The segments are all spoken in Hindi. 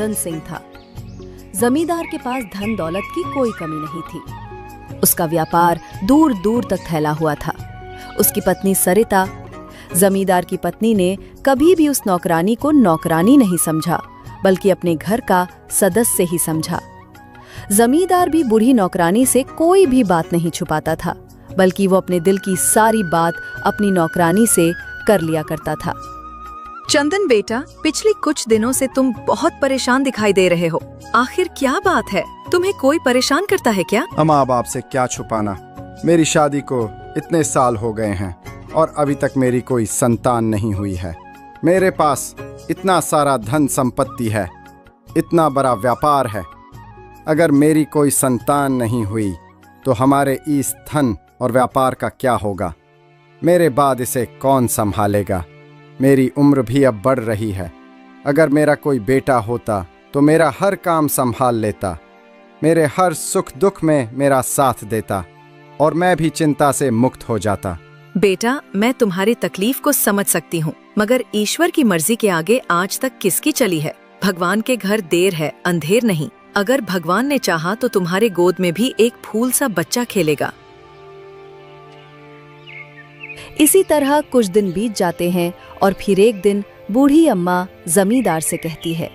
चंदन सिंह था। जमींदार के पास धन दौलत की कोई कमी नहीं थी। उसका व्यापार दूर दूर तक फैला हुआ था। उसकी पत्नी सरिता, जमींदार की पत्नी ने कभी भी उस नौकरानी को नौकरानी नहीं समझा, बल्कि अपने घर का सदस्य ही समझा। जमींदार भी बूढ़ी नौकरानी से कोई भी बात नहीं छुपाता था, बल्कि वो अपने दिल की सारी बात अपनी नौकरानी से कर लिया करता था। चंदन बेटा, पिछले कुछ दिनों से तुम बहुत परेशान दिखाई दे रहे हो। आखिर क्या बात है? तुम्हें कोई परेशान करता है क्या? माँ बाप से क्या छुपाना, मेरी शादी को इतने साल हो गए हैं और अभी तक मेरी कोई संतान नहीं हुई है। मेरे पास इतना सारा धन संपत्ति है, इतना बड़ा व्यापार है। अगर मेरी कोई संतान नहीं हुई तो हमारे इस धन और व्यापार का क्या होगा? मेरे बाद इसे कौन संभालेगा? मेरी उम्र भी अब बढ़ रही है। अगर मेरा कोई बेटा होता तो मेरा हर काम संभाल लेता, मेरे हर सुख दुख में मेरा साथ देता और मैं भी चिंता से मुक्त हो जाता। बेटा, मैं तुम्हारी तकलीफ को समझ सकती हूँ, मगर ईश्वर की मर्जी के आगे आज तक किसकी चली है? भगवान के घर देर है, अंधेर नहीं। अगर भगवान ने चाहा तो तुम्हारे गोद में भी एक फूल सा बच्चा खेलेगा। इसी तरह कुछ दिन बीत जाते हैं और फिर एक दिन बूढ़ी अम्मा जमींदार से कहती है,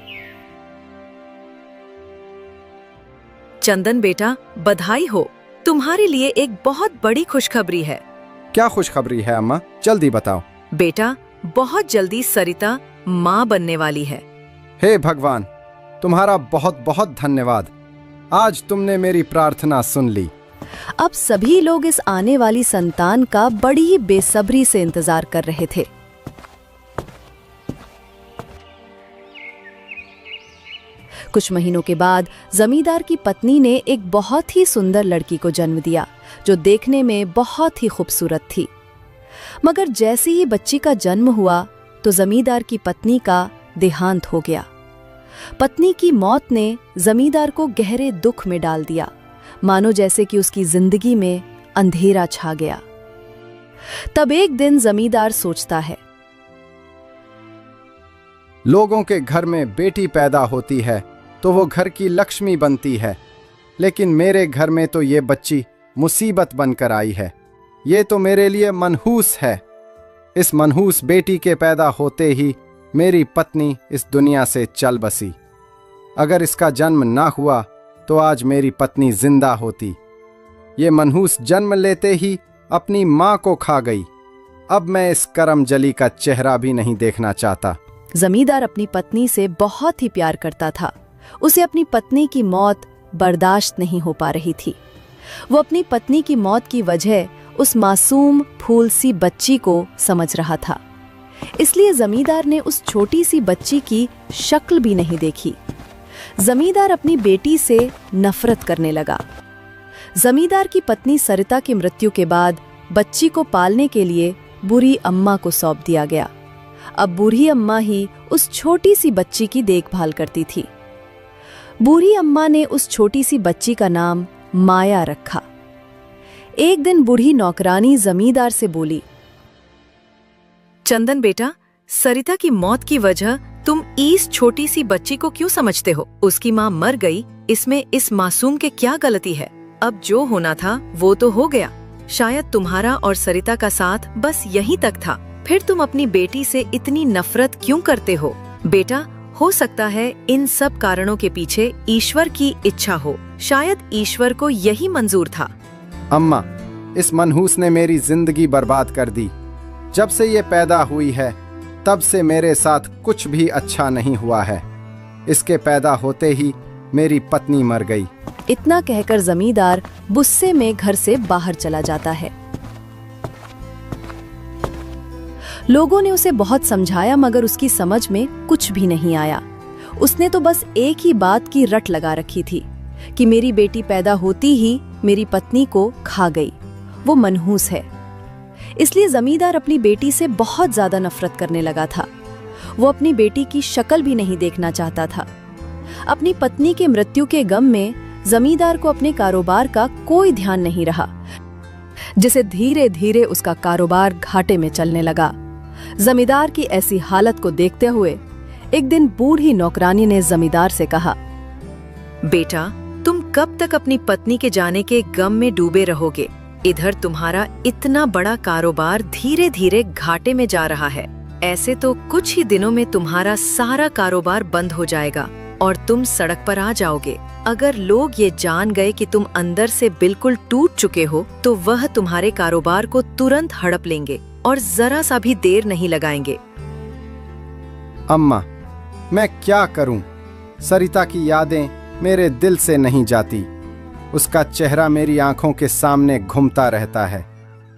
चंदन बेटा, बधाई हो, तुम्हारे लिए एक बहुत बड़ी खुशखबरी है। क्या खुशखबरी है अम्मा? जल्दी बताओ। बेटा, बहुत जल्दी सरिता माँ बनने वाली है। हे भगवान, तुम्हारा बहुत बहुत धन्यवाद। आज तुमने मेरी प्रार्थना सुन ली। अब सभी लोग इस आने वाली संतान का बड़ी बेसब्री से इंतजार कर रहे थे। कुछ महीनों के बाद जमींदार की पत्नी ने एक बहुत ही सुंदर लड़की को जन्म दिया, जो देखने में बहुत ही खूबसूरत थी। मगर जैसे ही बच्ची का जन्म हुआ तो जमींदार की पत्नी का देहांत हो गया। पत्नी की मौत ने जमींदार को गहरे दुख में डाल दिया, मानो जैसे कि उसकी जिंदगी में अंधेरा छा गया। तब एक दिन जमींदार सोचता है, लोगों के घर में बेटी पैदा होती है तो वो घर की लक्ष्मी बनती है, लेकिन मेरे घर में तो ये बच्ची मुसीबत बनकर आई है। ये तो मेरे लिए मनहूस है। इस मनहूस बेटी के पैदा होते ही मेरी पत्नी इस दुनिया से चल बसी। अगर इसका जन्म ना हुआ तो आज मेरी पत्नी जिंदा होती। ये मनहूस जन्म लेते ही अपनी माँ को खा गई। अब मैं इस करमजली का चेहरा भी नहीं देखना चाहता। जमींदार अपनी पत्नी से बहुत ही प्यार करता था। उसे अपनी पत्नी की मौत बर्दाश्त नहीं हो पा रही थी। वो अपनी पत्नी की मौत की वजह उस मासूम फूल सी बच्ची को समझ रहा था। इसलिए जमींदार ने उस छोटी सी बच्ची की शक्ल भी नहीं देखी। जमींदार अपनी बेटी से नफरत करने लगा। जमींदार की पत्नी सरिता की मृत्यु के बाद बच्ची को पालने के लिए बूढ़ी अम्मा को सौंप दिया गया। अब बूढ़ी अम्मा ही उस छोटी सी बच्ची की देखभाल करती थी। बूढ़ी अम्मा ने उस छोटी सी बच्ची का नाम माया रखा। एक दिन बूढ़ी नौकरानी जमींदार से बोली, चंदन बेटा, सरिता की मौत की वजह तुम इस छोटी सी बच्ची को क्यों समझते हो? उसकी माँ मर गई, इसमें इस मासूम के क्या गलती है? अब जो होना था वो तो हो गया। शायद तुम्हारा और सरिता का साथ बस यहीं तक था। फिर तुम अपनी बेटी से इतनी नफरत क्यों करते हो? बेटा, हो सकता है इन सब कारणों के पीछे ईश्वर की इच्छा हो। शायद ईश्वर को यही मंजूर था। अम्मा, इस मनहूस ने मेरी जिंदगी बर्बाद कर दी। जब से ये पैदा हुई है तब से मेरे साथ कुछ भी अच्छा नहीं हुआ है। इसके पैदा होते ही मेरी पत्नी मर गई। इतना कहकर जमींदार गुस्से में घर से बाहर चला जाता है। लोगों ने उसे बहुत समझाया, मगर उसकी समझ में कुछ भी नहीं आया। उसने तो बस एक ही बात की रट लगा रखी थी कि मेरी बेटी पैदा होती ही मेरी पत्नी को खा गई। वो मनहूस है। इसलिए जमींदार अपनी बेटी से बहुत ज्यादा नफरत करने लगा था। वो अपनी बेटी की शक्ल भी नहीं देखना चाहता था। अपनी पत्नी के मृत्यु के गम में जमींदार को अपने कारोबार का कोई ध्यान नहीं रहा, जिससे धीरे धीरे उसका कारोबार घाटे में चलने लगा। जमींदार की ऐसी हालत को देखते हुए एक दिन बूढ़ी नौकरानी ने जमींदार से कहा, बेटा, तुम कब तक अपनी पत्नी के जाने के गम में डूबे रहोगे? इधर तुम्हारा इतना बड़ा कारोबार धीरे धीरे घाटे में जा रहा है। ऐसे तो कुछ ही दिनों में तुम्हारा सारा कारोबार बंद हो जाएगा और तुम सड़क पर आ जाओगे। अगर लोग ये जान गए कि तुम अंदर से बिल्कुल टूट चुके हो, तो वह तुम्हारे कारोबार को तुरंत हड़प लेंगे और जरा सा भी देर नहीं लगाएंगे। अम्मा, मैं क्या करूं? सरिता की यादें मेरे दिल से नहीं जाती। उसका चेहरा मेरी आंखों के सामने घूमता रहता है।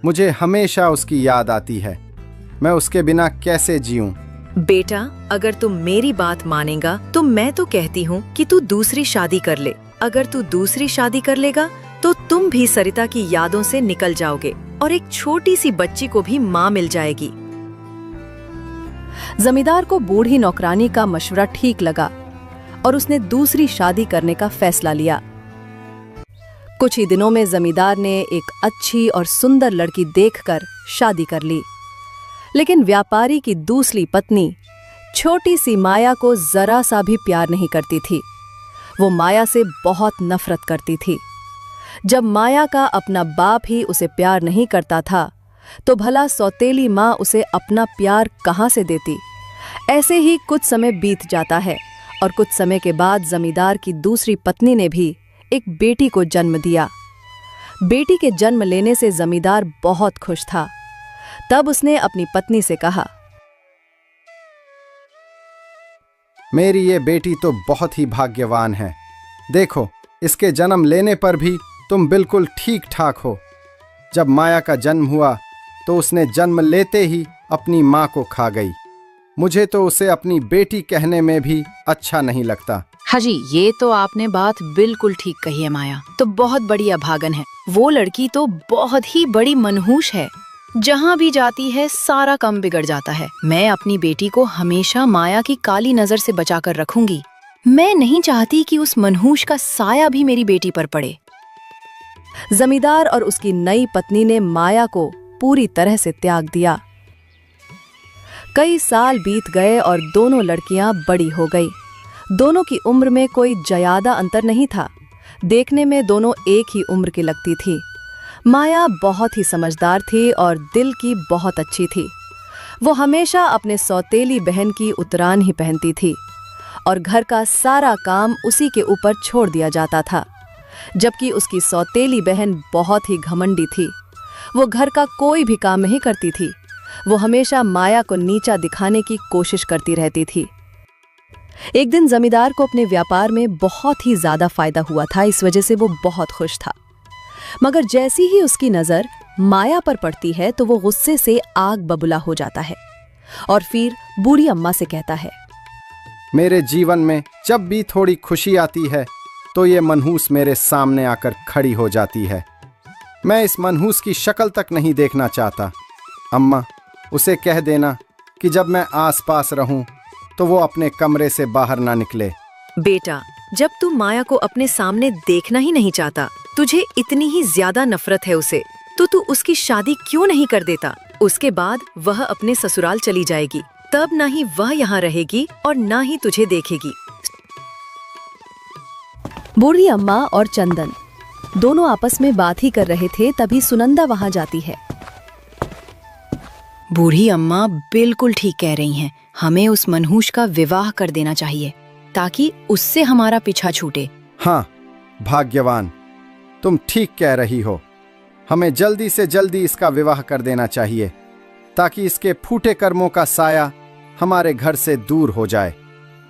मुझे हमेशा उसकी याद आती है। मैं उसके बिना कैसे जीऊं? बेटा, अगर तुम मेरी बात मानेगा तो मैं तो कहती हूँ कि तू दूसरी शादी कर ले। अगर तू दूसरी शादी कर लेगा तो तुम भी सरिता की यादों से निकल जाओगे और एक छोटी सी बच्ची को भी माँ मिल जाएगी। जमींदार को बूढ़ी नौकरानी का मशवरा ठीक लगा और उसने दूसरी शादी करने का फैसला लिया। कुछ ही दिनों में जमींदार ने एक अच्छी और सुंदर लड़की देखकर शादी कर ली। लेकिन व्यापारी की दूसरी पत्नी छोटी सी माया को जरा सा भी प्यार नहीं करती थी। वो माया से बहुत नफरत करती थी। जब माया का अपना बाप ही उसे प्यार नहीं करता था, तो भला सौतेली माँ उसे अपना प्यार कहाँ से देती? ऐसे ही कुछ समय बीत जाता है और कुछ समय के बाद जमींदार की दूसरी पत्नी ने भी एक बेटी को जन्म दिया। बेटी के जन्म लेने से जमींदार बहुत खुश था। तब उसने अपनी पत्नी से कहा, मेरी ये बेटी तो बहुत ही भाग्यवान है। देखो, इसके जन्म लेने पर भी तुम बिल्कुल ठीक ठाक हो। जब माया का जन्म हुआ तो उसने जन्म लेते ही अपनी माँ को खा गई। मुझे तो उसे अपनी बेटी कहने में भी अच्छा नहीं लगता। हाजी, ये तो आपने बात बिल्कुल ठीक कही है। माया तो बहुत बड़ी अभागन है। वो लड़की तो बहुत ही बड़ी मनहूस है। जहाँ भी जाती है सारा काम बिगड़ जाता है। मैं अपनी बेटी को हमेशा माया की काली नजर से बचाकर रखूंगी। मैं नहीं चाहती कि उस मनहूस का साया भी मेरी बेटी पर पड़े। जमींदार और उसकी नई पत्नी ने माया को पूरी तरह से त्याग दिया। कई साल बीत गए और दोनों लड़कियां बड़ी हो गई। दोनों की उम्र में कोई ज्यादा अंतर नहीं था। देखने में दोनों एक ही उम्र की लगती थी। माया बहुत ही समझदार थी और दिल की बहुत अच्छी थी। वो हमेशा अपने सौतेली बहन की उतरान ही पहनती थी और घर का सारा काम उसी के ऊपर छोड़ दिया जाता था। जबकि उसकी सौतेली बहन बहुत ही घमंडी थी। वो घर का कोई भी काम नहीं करती थी। वो हमेशा माया को नीचा दिखाने की कोशिश करती रहती थी। एक दिन जमींदार को अपने व्यापार में बहुत ही ज्यादा फायदा हुआ था। इस वजह से वो बहुत खुश था। मगर जैसी ही उसकी नजर माया पर पड़ती है तो वो गुस्से से आग बबूला हो जाता है और फिर बूढ़ी अम्मा से कहता है, मेरे जीवन में जब भी थोड़ी खुशी आती है तो ये मनहूस मेरे सामने आकर खड़ी हो जाती है। मैं इस मनहूस की शक्ल तक नहीं देखना चाहता। अम्मा, उसे कह देना कि जब मैं आसपास रहूं तो वो अपने कमरे से बाहर ना निकले। बेटा, जब तू माया को अपने सामने देखना ही नहीं चाहता, तुझे इतनी ही ज्यादा नफरत है उसे, तो तू उसकी शादी क्यों नहीं कर देता? उसके बाद वह अपने ससुराल चली जाएगी। तब ना ही वह यहाँ रहेगी और ना ही तुझे देखेगी। बूढ़ी अम्मा और चंदन दोनों आपस में बात ही कर रहे थे। तभी सुनंदा वहां जाती है। बूढ़ी अम्मा बिल्कुल ठीक कह रही हैं। हमें उस मनहूस का विवाह कर देना चाहिए ताकि उससे हमारा पीछा छूटे। हाँ भाग्यवान, तुम ठीक कह रही हो। हमें जल्दी से जल्दी इसका विवाह कर देना चाहिए ताकि इसके फूटे कर्मों का साया हमारे घर से दूर हो जाए।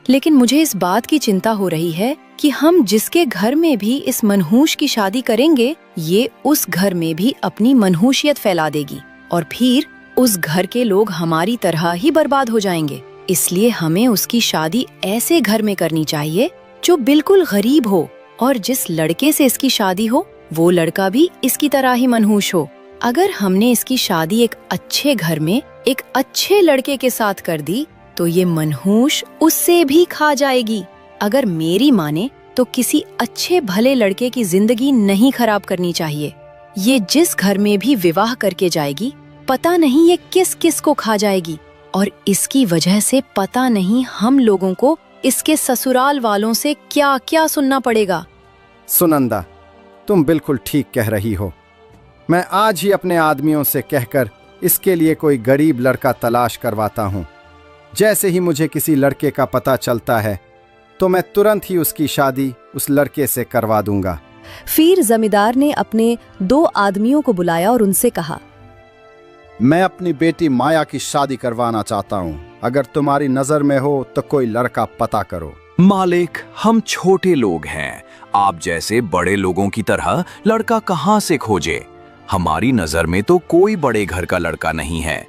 लेकिन मुझे इस बात की चिंता हो रही है कि हम जिसके घर में भी इस मनहूस की शादी करेंगे, ये उस घर में भी अपनी मनहूसियत फैला देगी और फिर उस घर के लोग हमारी तरह ही बर्बाद हो जाएंगे। इसलिए हमें उसकी शादी ऐसे घर में करनी चाहिए जो बिल्कुल गरीब हो और जिस लड़के से इसकी शादी हो वो लड़का भी इसकी तरह ही मनहूस हो। अगर हमने इसकी शादी एक अच्छे घर में एक अच्छे लड़के के साथ कर दी तो ये मनहूस उससे भी खा जाएगी। अगर मेरी माने तो किसी अच्छे भले लड़के की जिंदगी नहीं खराब करनी चाहिए। ये जिस घर में भी विवाह करके जाएगी, पता नहीं ये किस किस को खा जाएगी और इसकी वजह से पता नहीं हम लोगों को इसके ससुराल वालों से क्या क्या सुनना पड़ेगा। सुनंदा, तुम बिल्कुल ठीक कह रही हो। मैं आज ही अपने आदमियों से कहकर इसके लिए कोई गरीब लड़का तलाश करवाता हूँ। जैसे ही मुझे किसी लड़के का पता चलता है तो मैं तुरंत ही उसकी शादी उस लड़के से करवा दूंगा। फिर जमींदार ने अपने 2 आदमियों को बुलाया और उनसे कहा, मैं अपनी बेटी माया की शादी करवाना चाहता हूँ। अगर तुम्हारी नजर में हो तो कोई लड़का पता करो। मालिक, हम छोटे लोग हैं, आप जैसे बड़े लोगों की तरह लड़का कहाँ से खोजे? हमारी नजर में तो कोई बड़े घर का लड़का नहीं है।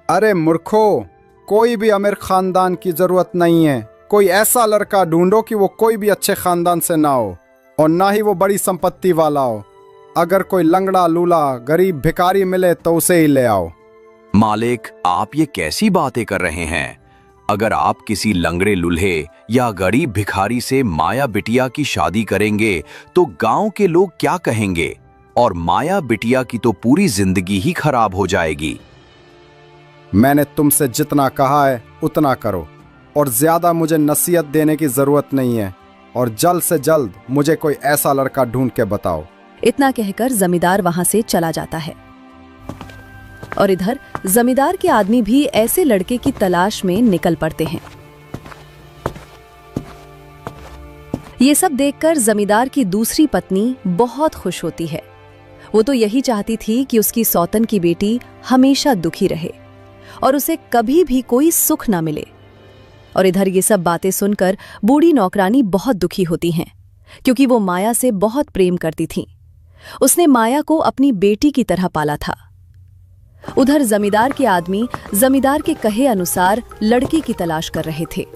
अरे मूर्खो, कोई भी अमीर खानदान की जरूरत नहीं है। कोई ऐसा लड़का ढूंढो कि वो कोई भी अच्छे खानदान से ना हो और ना ही वो बड़ी संपत्ति वाला हो। अगर कोई लंगड़ा लूला गरीब भिखारी मिले तो उसे ही ले आओ। मालिक, आप ये कैसी बातें कर रहे हैं? अगर आप किसी लंगड़े लूल्हे या गरीब भिखारी से माया बिटिया की शादी करेंगे तो गांव के लोग क्या कहेंगे? और माया बिटिया की तो पूरी जिंदगी ही खराब हो जाएगी। मैंने तुमसे जितना कहा है उतना करो और ज्यादा मुझे नसीहत देने की जरूरत नहीं है। और जल्द से जल्द मुझे कोई ऐसा लड़का ढूंढ के बताओ। इतना कहकर जमींदार वहां से चला जाता है और इधर जमींदार के आदमी भी ऐसे लड़के की तलाश में निकल पड़ते हैं। ये सब देखकर जमींदार की दूसरी पत्नी बहुत खुश होती है। वो तो यही चाहती थी कि उसकी सौतन की बेटी हमेशा दुखी रहे और उसे कभी भी कोई सुख ना मिले। और इधर ये सब बातें सुनकर बूढ़ी नौकरानी बहुत दुखी होती हैं, क्योंकि वो माया से बहुत प्रेम करती थी। उसने माया को अपनी बेटी की तरह पाला था। उधर जमींदार के आदमी जमींदार के कहे अनुसार लड़की की तलाश कर रहे थे।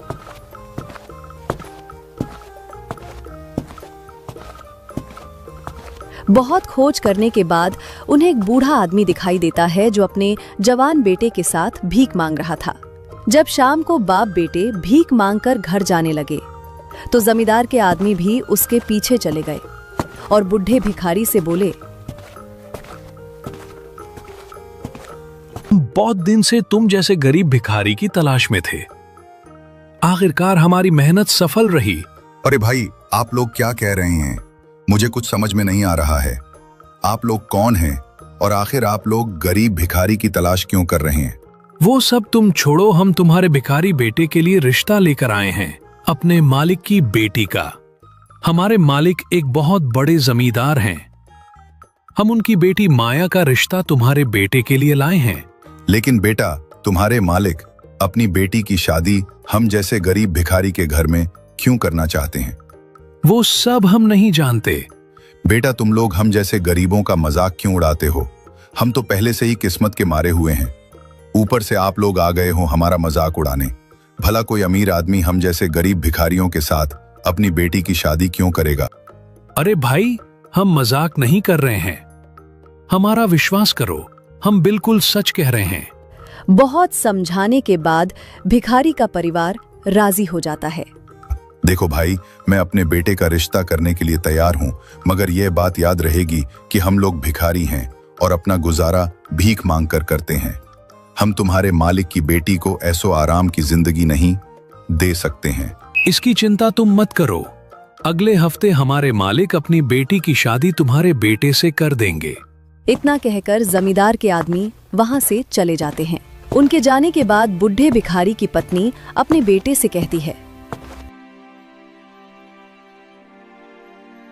बहुत खोज करने के बाद उन्हें एक बूढ़ा आदमी दिखाई देता है जो अपने जवान बेटे के साथ भीख मांग रहा था। जब शाम को बाप बेटे भीख मांगकर घर जाने लगे तो जमींदार के आदमी भी उसके पीछे चले गए और बुढ़े भिखारी से बोले, बहुत दिन से तुम जैसे गरीब भिखारी की तलाश में थे। आखिरकार हमारी मेहनत सफल रही। अरे भाई, आप लोग क्या कह रहे हैं? मुझे कुछ समझ में नहीं आ रहा है। आप लोग कौन हैं और आखिर आप लोग गरीब भिखारी की तलाश क्यों कर रहे हैं? वो सब तुम छोड़ो, हम तुम्हारे भिखारी बेटे के लिए रिश्ता लेकर आए हैं, अपने मालिक की बेटी का। हमारे मालिक एक बहुत बड़े जमींदार हैं। हम उनकी बेटी माया का रिश्ता तुम्हारे बेटे के लिए लाए हैं। लेकिन बेटा, तुम्हारे मालिक अपनी बेटी की शादी हम जैसे गरीब भिखारी के घर में क्यों करना चाहते हैं? वो सब हम नहीं जानते। बेटा, तुम लोग हम जैसे गरीबों का मजाक क्यों उड़ाते हो? हम तो पहले से ही किस्मत के मारे हुए हैं, ऊपर से आप लोग आ गए हो हमारा मजाक उड़ाने। भला कोई अमीर आदमी हम जैसे गरीब भिखारियों के साथ अपनी बेटी की शादी क्यों करेगा? अरे भाई, हम मजाक नहीं कर रहे हैं, हमारा विश्वास करो, हम बिल्कुल सच कह रहे हैं। बहुत समझाने के बाद भिखारी का परिवार राजी हो जाता है। देखो भाई, मैं अपने बेटे का रिश्ता करने के लिए तैयार हूँ, मगर यह बात याद रहेगी कि हम लोग भिखारी हैं और अपना गुजारा भीख मांग कर करते हैं। हम तुम्हारे मालिक की बेटी को ऐसो आराम की जिंदगी नहीं दे सकते हैं। इसकी चिंता तुम मत करो, अगले हफ्ते हमारे मालिक अपनी बेटी की शादी तुम्हारे बेटे से कर देंगे। इतना कहकर जमींदार के आदमी वहां से चले जाते हैं। उनके जाने के बाद बुढ़े भिखारी की पत्नी अपने बेटे से कहती है,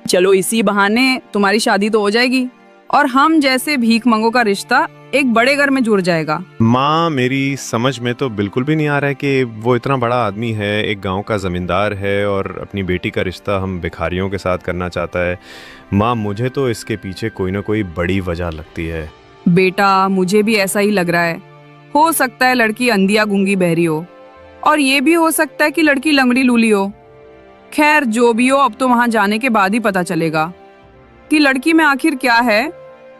चलो इसी बहाने तुम्हारी शादी तो हो जाएगी और हम जैसे भीख मंगों का रिश्ता एक बड़े घर में जुड़ जाएगा। माँ, मेरी समझ में तो बिल्कुल भी नहीं आ रहा है कि वो इतना बड़ा आदमी है, एक गांव का जमींदार है और अपनी बेटी का रिश्ता हम भिखारियों के साथ करना चाहता है। माँ, मुझे तो इसके पीछे कोई ना कोई बड़ी वजह लगती है। बेटा, मुझे भी ऐसा ही लग रहा है। हो सकता है लड़की अंधिया गूंगी बहरी हो और ये भी हो सकता है कि लड़की लंगड़ी लूली हो। खैर, जो भी हो, अब तो वहां जाने के बाद ही पता चलेगा कि लड़की में आखिर क्या है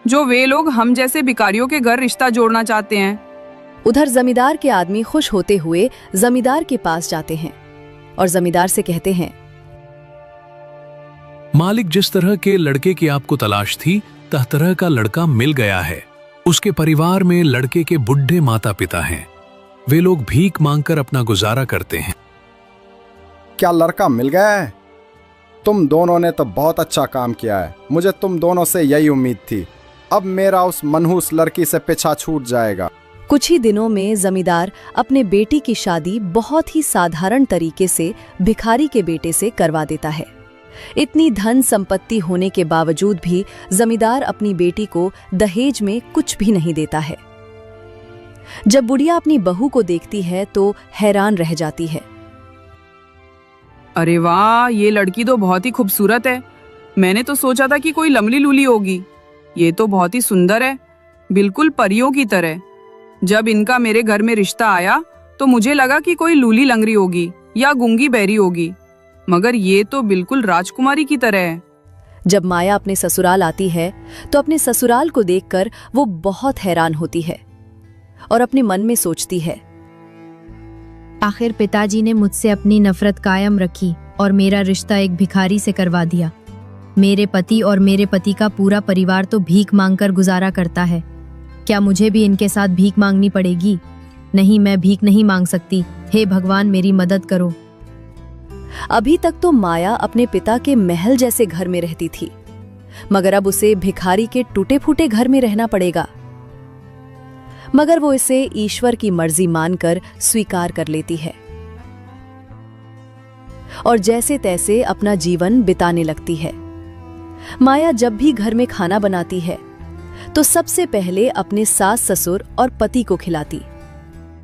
जो वे लोग हम जैसे भिखारियों के घर रिश्ता जोड़ना चाहते हैं। उधर जमींदार के आदमी खुश होते हुए जमींदार के पास जाते हैं और जमींदार से कहते हैं, मालिक, जिस तरह के लड़के की आपको तलाश थी, तरह का लड़का मिल गया है। उसके परिवार में लड़के के बुढ़े माता पिता हैं। वे लोग भीख मांगकर अपना गुजारा करते हैं। क्या लड़का मिल गया है? तुम दोनों ने तो बहुत अच्छा काम किया है। मुझे तुम दोनों से यही उम्मीद थी। अब मेरा उस मनहूस लड़की से पीछा छूट जाएगा। कुछ ही दिनों में जमींदार अपने बेटी की शादी बहुत ही साधारण तरीके से भिखारी के बेटे से करवा देता है। इतनी धन संपत्ति होने के बावजूद भी जमींदार अपनी बेटी को दहेज में कुछ भी नहीं देता है। जब बुढ़िया अपनी बहू को देखती है तो हैरान रह जाती है। अरे वाह, ये लड़की तो बहुत ही खूबसूरत है। मैंने तो सोचा था कि कोई लंगड़ी लूली होगी। ये तो बहुत ही सुंदर है, बिल्कुल परियों की तरह। जब इनका मेरे घर में रिश्ता आया तो मुझे लगा कि कोई लूली लंगड़ी होगी या गूंगी बहरी होगी, मगर ये तो बिल्कुल राजकुमारी की तरह है। जब माया अपने ससुराल आती है तो अपने ससुराल को देखकर वो बहुत हैरान होती है और अपने मन में सोचती है, आखिर पिताजी ने मुझसे अपनी नफरत कायम रखी और मेरा रिश्ता एक भिखारी से करवा दिया। मेरे पति और मेरे पति का पूरा परिवार तो भीख मांगकर गुजारा करता है। क्या मुझे भी इनके साथ भीख मांगनी पड़ेगी? नहीं, मैं भीख नहीं मांग सकती। हे भगवान, मेरी मदद करो। अभी तक तो माया अपने पिता के महल जैसे घर में रहती थी, मगर अब उसे भिखारी के टूटे फूटे घर में रहना पड़ेगा। मगर वो इसे ईश्वर की मर्जी मानकर स्वीकार कर लेती है और जैसे तैसे अपना जीवन बिताने लगती है। माया जब भी घर में खाना बनाती है तो सबसे पहले अपने सास ससुर और पति को खिलाती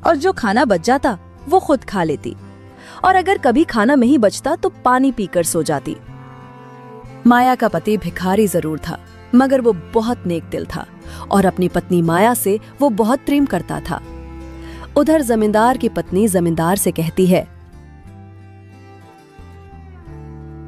और जो खाना बच जाता वो खुद खा लेती, और अगर कभी खाना नहीं बचता तो पानी पीकर सो जाती। माया का पति भिखारी जरूर था, मगर वो बहुत नेक दिल था और अपनी पत्नी माया से वो बहुत प्रेम करता था। उधर जमींदार की पत्नी जमींदार से कहती है,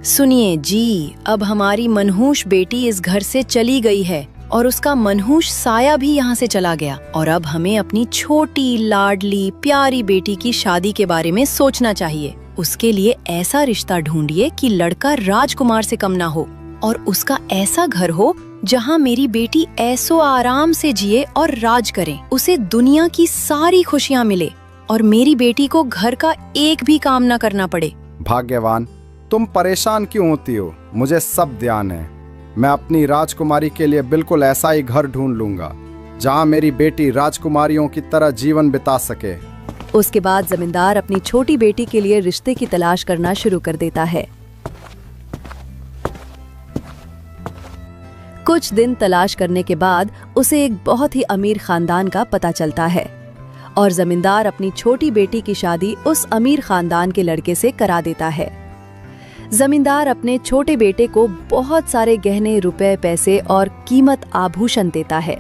सुनिए जी, अब हमारी मनहूस बेटी इस घर से चली गई है और उसका मनहूस साया भी यहाँ से चला गया, और अब हमें अपनी छोटी लाडली प्यारी बेटी की शादी के बारे में सोचना चाहिए। उसके लिए ऐसा रिश्ता ढूंढिए कि लड़का राजकुमार से कम ना हो और उसका ऐसा घर हो जहाँ मेरी बेटी ऐसो आराम से जिए और राज करे, उसे दुनिया की सारी खुशियाँ मिले और मेरी बेटी को घर का एक भी काम न करना पड़े। भाग्यवान, तुम परेशान क्यों होती हो? मुझे सब ध्यान है। मैं अपनी राजकुमारी के लिए बिल्कुल ऐसा ही घर ढूंढ लूंगा जहाँ मेरी बेटी राजकुमारियों की तरह जीवन बिता सके। उसके बाद जमींदार अपनी छोटी बेटी के लिए रिश्ते की तलाश करना शुरू कर देता है। कुछ दिन तलाश करने के बाद उसे एक बहुत ही अमीर खानदान का पता चलता है और जमींदार अपनी छोटी बेटी की शादी उस अमीर खानदान के लड़के से करा देता है। जमींदार अपने छोटे बेटे को बहुत सारे गहने, रुपए, पैसे और कीमत आभूषण देता है।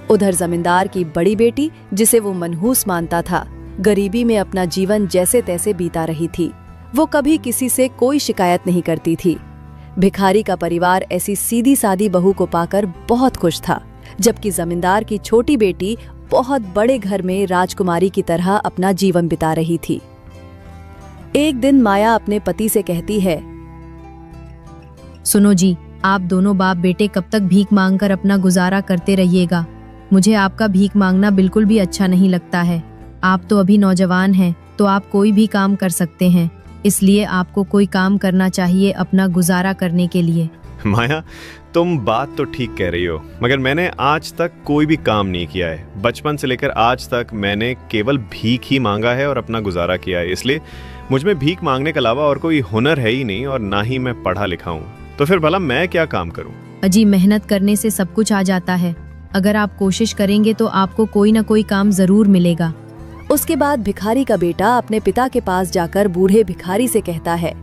उधर जमींदार की बड़ी बेटी, जिसे वो मनहूस मानता था, गरीबी में अपना जीवन जैसे तैसे बीता रही थी। वो कभी किसी से कोई शिकायत नहीं करती थी। भिखारी का परिवार ऐसी सीधी सादी बहू को पाकर बहुत खुश था, जबकि जमींदार की छोटी बेटी बहुत बड़े घर में राजकुमारी की तरह अपना जीवन बिता रही थी। एक दिन माया अपने पति से कहती है, सुनो जी, आप दोनों बाप बेटे कब तक भीख मांगकर अपना गुजारा करते रहिएगा? मुझे आपका भीख मांगना बिल्कुल भी अच्छा नहीं लगता है। आप तो अभी नौजवान हैं, तो आप कोई भी काम कर सकते हैं, इसलिए आपको कोई काम करना चाहिए अपना गुजारा करने के लिए। माया, तुम बात तो ठीक कह रही हो, मगर मैंने आज तक कोई भी काम नहीं किया है। बचपन से लेकर आज तक मैंने केवल भीख ही मांगा है और अपना गुजारा किया है, इसलिए मुझ में भीख मांगने के अलावा और कोई हुनर है ही नहीं और ना ही मैं पढ़ा लिखा हूँ। तो फिर भला मैं क्या काम करूँ? अजी, मेहनत करने से सब कुछ आ जाता है। अगर आप कोशिश करेंगे तो आपको कोई ना कोई काम जरूर मिलेगा। उसके बाद भिखारी का बेटा अपने पिता के पास जाकर बूढ़े भिखारी से कहता है,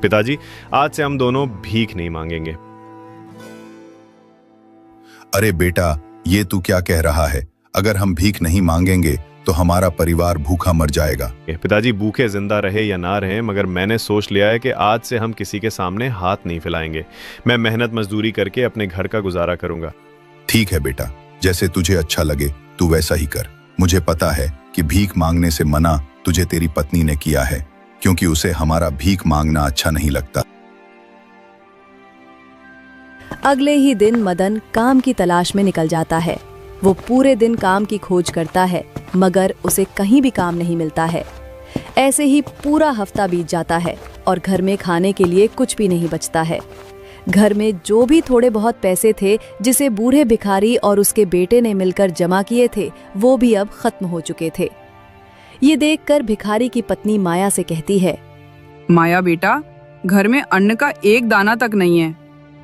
पिताजी, आज से हम दोनों भीख नहीं मांगेंगे। अरे बेटा, ये तू क्या कह रहा है? अगर हम भीख नहीं मांगेंगे तो हमारा परिवार भूखा मर जाएगा। पिताजी, भूखे जिंदा रहे या ना रहे, मगर मैंने सोच लिया है कि आज से हम किसी के सामने हाथ नहीं फैलाएंगे। मैं मेहनत मजदूरी करके अपने घर का गुजारा करूंगा। ठीक है बेटा, जैसे तुझे अच्छा लगे तू वैसा ही कर। मुझे पता है कि भीख मांगने से मना तुझे तेरी पत्नी ने किया है, क्योंकि उसे हमारा भीख मांगना अच्छा नहीं लगता। अगले ही दिन मदन काम की तलाश में निकल जाता है। वो पूरे दिन काम की खोज करता है, मगर उसे कहीं भी काम नहीं मिलता है। ऐसे ही पूरा हफ्ता बीत जाता है और घर में खाने के लिए कुछ भी नहीं बचता है। घर में जो भी थोड़े बहुत पैसे थे जिसे बूढ़े भिखारी और उसके बेटे ने मिलकर जमा किए थे, वो भी अब खत्म हो चुके थे। ये देखकर भिखारी की पत्नी माया से कहती है, माया बेटा, घर में अन्न का एक दाना तक नहीं है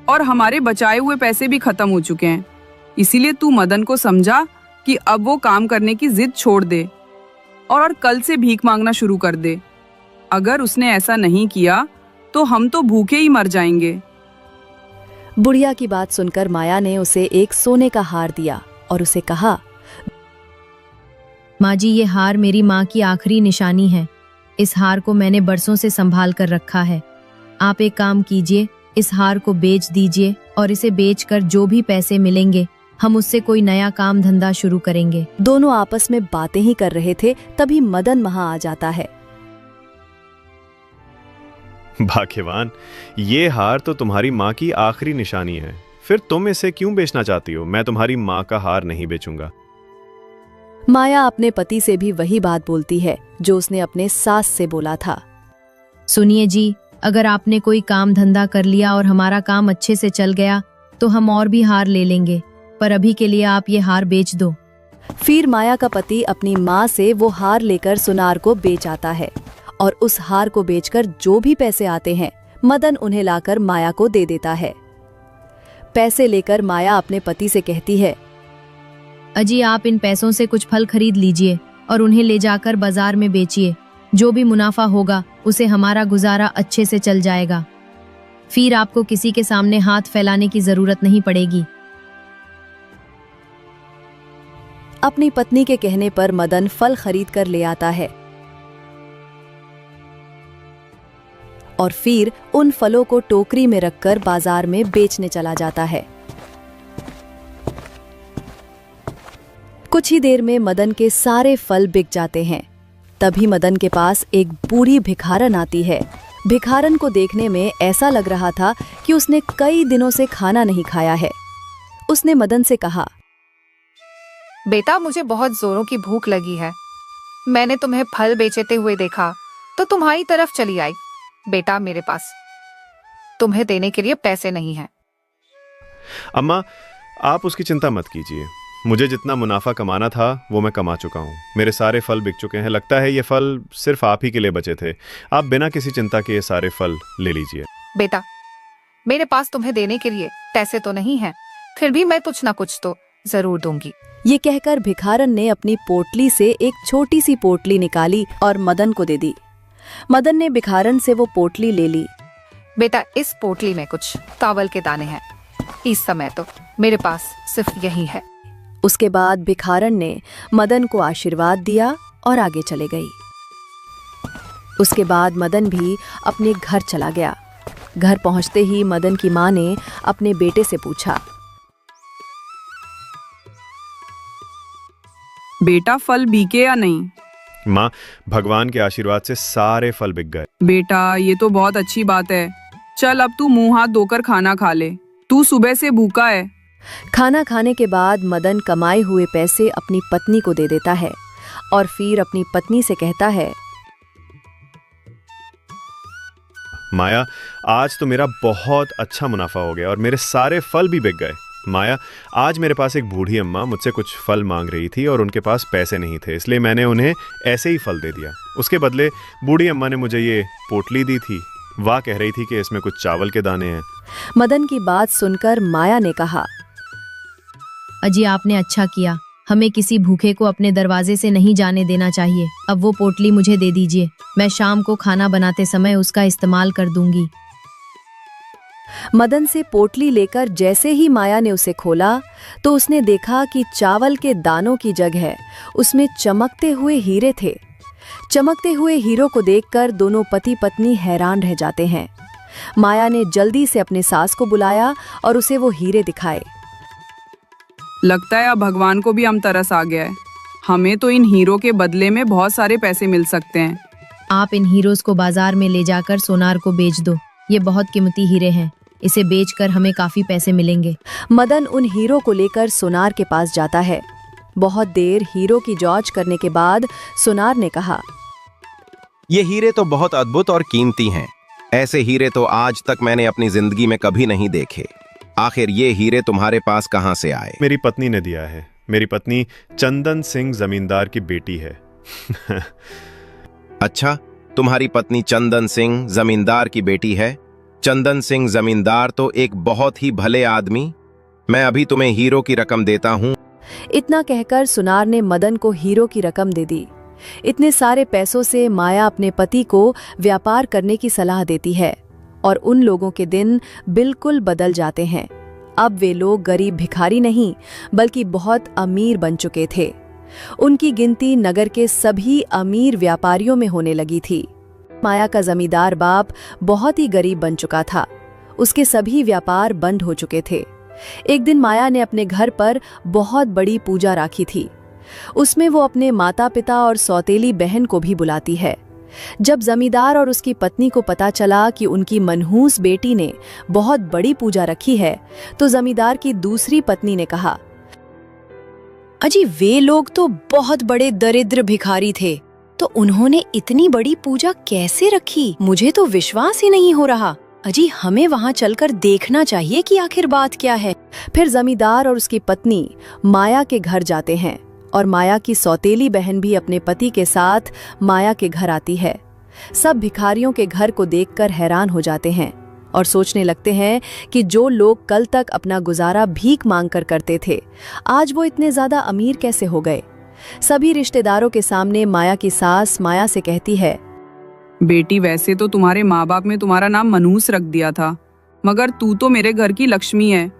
और हमारे बचाए हुए पैसे भी खत्म हो चुके हैं। इसीलिए तू मदन को समझा कि अब वो काम करने की जिद छोड़ दे और कल से भीख मांगना शुरू कर दे। अगर उसने ऐसा नहीं किया तो हम तो भूखे ही मर जाएंगे। बुढ़िया की बात सुनकर माया ने उसे एक सोने का हार दिया और उसे कहा, माँ जी, ये हार मेरी माँ की आखिरी निशानी है। इस हार को मैंने बरसों से संभाल कर रखा है। आप एक काम कीजिए, इस हार को बेच दीजिए और इसे बेचकर जो भी पैसे मिलेंगे हम उससे कोई नया काम धंधा शुरू करेंगे। दोनों आपस में बातें ही कर रहे थे, तभी मदन वहां आ जाता है। भाग्यवान, ये हार तो तुम्हारी माँ की आखिरी निशानी है, फिर तुम इसे क्यों बेचना चाहती हो? मैं तुम्हारी माँ का हार नहीं बेचूंगा। माया अपने पति से भी वही बात बोलती है जो उसने अपने सास से बोला था। सुनिए जी, अगर आपने कोई काम धंधा कर लिया और हमारा काम अच्छे से चल गया तो हम और भी हार ले लेंगे, पर अभी के लिए आप ये हार बेच दो। फिर माया का पति अपनी माँ से वो हार लेकर सुनार को बेच आता है और उस हार को बेचकर जो भी पैसे आते हैं मदन उन्हें लाकर माया को दे देता है। पैसे लेकर माया अपने पति से कहती है, अजी, आप इन पैसों से कुछ फल खरीद लीजिए और उन्हें ले जाकर बाजार में बेचिए। जो भी मुनाफा होगा उसे हमारा गुजारा अच्छे से चल जाएगा। फिर आपको किसी के सामने हाथ फैलाने की जरूरत नहीं पड़ेगी। अपनी पत्नी के कहने पर मदन फल खरीद कर ले आता है और फिर उन फलों को टोकरी में रखकर बाजार में बेचने चला जाता है। कुछ ही देर में मदन के सारे फल बिक जाते हैं। तभी मदन के पास एक बूढ़ी भिखारन आती है। भिखारन को देखने में ऐसा लग रहा था कि उसने कई दिनों से खाना नहीं खाया है। उसने मदन से कहा, बेटा, मुझे बहुत जोरों की भूख लगी है। मैंने तुम्हें फल बेचते हुए देखा तो तुम्हारी तरफ चली आई। बेटा, मेरे पास तुम्हें देने के लिए पैसे नहीं हैं। अम्मा, आप उसकी चिंता मत कीजिए। मुझे जितना मुनाफा कमाना था वो मैं कमा चुका हूँ। मेरे सारे फल बिक चुके हैं। लगता है ये फल सिर्फ आप ही के लिए बचे थे। आप बिना किसी चिंता के ये सारे फल ले लीजिए। बेटा, मेरे पास तुम्हें देने के लिए पैसे तो नहीं हैं, फिर भी मैं कुछ ना कुछ तो जरूर दूंगी। ये कहकर भिखारन ने अपनी पोटली से एक छोटी सी पोटली निकाली और मदन को दे दी। मदन ने भिखारन से वो पोटली ले ली। बेटा, इस पोटली में कुछ चावल के दाने हैं। इस समय तो मेरे पास सिर्फ यही है। उसके बाद भिखारन ने मदन को आशीर्वाद दिया और आगे चले गई। उसके बाद मदन भी अपने घर चला गया। घर पहुंचते ही मदन की माँ ने अपने बेटे से पूछा, बेटा, फल बिके या नहीं? माँ, भगवान के आशीर्वाद से सारे फल बिक गए। बेटा, ये तो बहुत अच्छी बात है। चल अब तू मुंह हाथ धोकर खाना खा ले। तू सुबह से भूखा है। खाना खाने के बाद मदन कमाए हुए पैसे अपनी पत्नी को दे देता है और फिर अपनी पत्नी से कहता है, माया, आज तो मेरा बहुत अच्छा मुनाफा हो गया और मेरे सारे फल भी बिक गए। माया, आज मेरे पास एक बूढ़ी अम्मा मुझसे कुछ फल मांग रही थी और उनके पास पैसे नहीं थे, इसलिए मैंने उन्हें ऐसे ही फल दे दिया। उसके बदले बूढ़ी अम्मा ने मुझे ये पोटली दी थी। वाह कह रही थी कि इसमें कुछ चावल के दाने हैं। मदन की बात सुनकर माया ने कहा, अजी, आपने अच्छा किया। हमें किसी भूखे को अपने दरवाजे से नहीं जाने देना चाहिए। अब वो पोटली मुझे दे दीजिए, मैं शाम को खाना बनाते समय उसका इस्तेमाल कर दूंगी। मदन से पोटली लेकर जैसे ही माया ने उसे खोला तो उसने देखा कि चावल के दानों की जगह उसमें चमकते हुए हीरे थे। चमकते हुए हीरों को देखकर दोनों पति पत्नी हैरान रह जाते हैं। माया ने जल्दी से अपने सास को बुलाया और उसे वो हीरे दिखाए। लगता है अब भगवान को भी हम तरस आ गया है। हमें तो इन हीरो के बदले में बहुत सारे पैसे मिल सकते हैं। आप इन हीरोज को बाजार में ले जाकर सोनार को बेच दो। ये बहुत कीमती हीरे हैं। इसे बेचकर हमें काफी पैसे मिलेंगे। मदन उन हीरो को लेकर सोनार के पास जाता है। बहुत देर हीरो की जांच करने के बाद सोनार ने कहा, ये हीरे तो बहुत अद्भुत और कीमती हैं। ऐसे हीरे तो आज तक मैंने अपनी जिंदगी में कभी नहीं देखे। आखिर ये हीरे तुम्हारे पास कहाँ से आए? मेरी पत्नी ने दिया है। मेरी पत्नी चंदन सिंह जमींदार की बेटी है। अच्छा, तुम्हारी पत्नी चंदन सिंह जमींदार की बेटी है? चंदन सिंह जमींदार तो एक बहुत ही भले आदमी। मैं अभी तुम्हें हीरो की रकम देता हूँ। इतना कहकर सुनार ने मदन को हीरो की रकम दे दी। इतने सारे पैसों से माया अपने पति को व्यापार करने की सलाह देती है और उन लोगों के दिन बिल्कुल बदल जाते हैं। अब वे लोग गरीब भिखारी नहीं बल्कि बहुत अमीर बन चुके थे। उनकी गिनती नगर के सभी अमीर व्यापारियों में होने लगी थी। माया का जमींदार बाप बहुत ही गरीब बन चुका था। उसके सभी व्यापार बंद हो चुके थे। एक दिन माया ने अपने घर पर बहुत बड़ी पूजा रखी थी। उसमें वो अपने माता पिता और सौतेली बहन को भी बुलाती है। जब जमींदार और उसकी पत्नी को पता चला कि उनकी मनहूस बेटी ने बहुत बड़ी पूजा रखी है, तो जमींदार की दूसरी पत्नी ने कहा, अजी वे लोग तो बहुत बड़े दरिद्र भिखारी थे, तो उन्होंने इतनी बड़ी पूजा कैसे रखी? मुझे तो विश्वास ही नहीं हो रहा। अजी हमें वहाँ चलकर देखना चाहिए कि आखिर बात क्या है। फिर जमींदार और उसकी पत्नी माया के घर जाते हैं और माया की सौतेली बहन भी अपने पति के साथ माया के घर आती है। सब भिखारियों के घर को देखकर हैरान हो जाते हैं और सोचने लगते हैं कि जो लोग कल तक अपना गुजारा भीख मांगकर करते थे, आज वो इतने ज्यादा अमीर कैसे हो गए। सभी रिश्तेदारों के सामने माया की सास माया से कहती है, बेटी वैसे तो तुम्हारे माँ बाप ने तुम्हारा नाम मनहूस रख दिया था, मगर तू तो मेरे घर की लक्ष्मी है।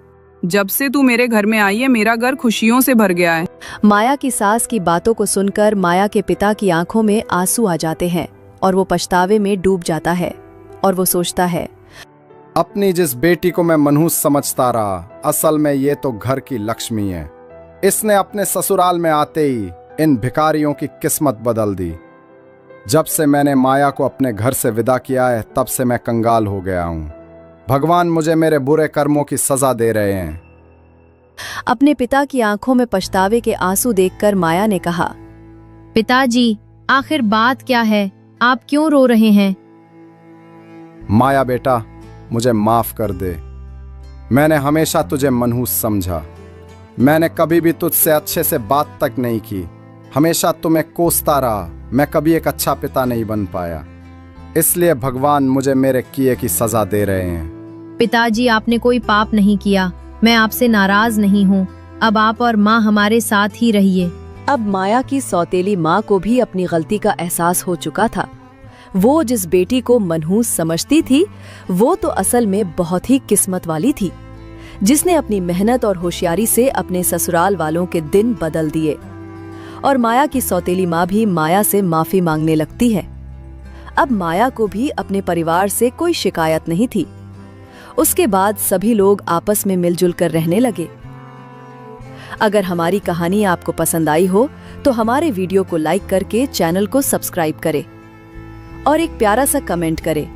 जब से तू मेरे घर में आई है, मेरा घर खुशियों से भर गया है। माया की सास की बातों को सुनकर माया के पिता की आंखों में आंसू आ जाते हैं और वो पछतावे में डूब जाता है और वो सोचता है, अपनी जिस बेटी को मैं मनहूस समझता रहा, असल में ये तो घर की लक्ष्मी है। इसने अपने ससुराल में आते ही इन भिखारियों की किस्मत बदल दी। जब से मैंने माया को अपने घर से विदा किया है, तब से मैं कंगाल हो गया हूँ। भगवान मुझे मेरे बुरे कर्मों की सजा दे रहे हैं। अपने पिता की आंखों में पछतावे के आंसू देखकर माया ने कहा, पिताजी आखिर बात क्या है? आप क्यों रो रहे हैं? माया बेटा, मुझे माफ कर दे। मैंने हमेशा तुझे मनहूस समझा। मैंने कभी भी तुझसे अच्छे से बात तक नहीं की। हमेशा तुम्हें कोसता रहा। मैं कभी एक अच्छा पिता नहीं बन पाया। इसलिए भगवान मुझे मेरे किए की सजा दे रहे हैं। पिताजी आपने कोई पाप नहीं किया। मैं आपसे नाराज नहीं हूँ। अब आप और माँ हमारे साथ ही रहिए। अब माया की सौतेली माँ को भी अपनी गलती का एहसास हो चुका था। वो जिस बेटी को मनहूस समझती थी, वो तो असल में बहुत ही किस्मत वाली थी, जिसने अपनी मेहनत और होशियारी से अपने ससुराल वालों के दिन बदल दिए। और माया की सौतेली माँ भी माया से माफी मांगने लगती है। अब माया को भी अपने परिवार से कोई शिकायत नहीं थी। उसके बाद सभी लोग आपस में मिलजुल कर रहने लगे। अगर हमारी कहानी आपको पसंद आई हो तो हमारे वीडियो को लाइक करके चैनल को सब्सक्राइब करें और एक प्यारा सा कमेंट करें।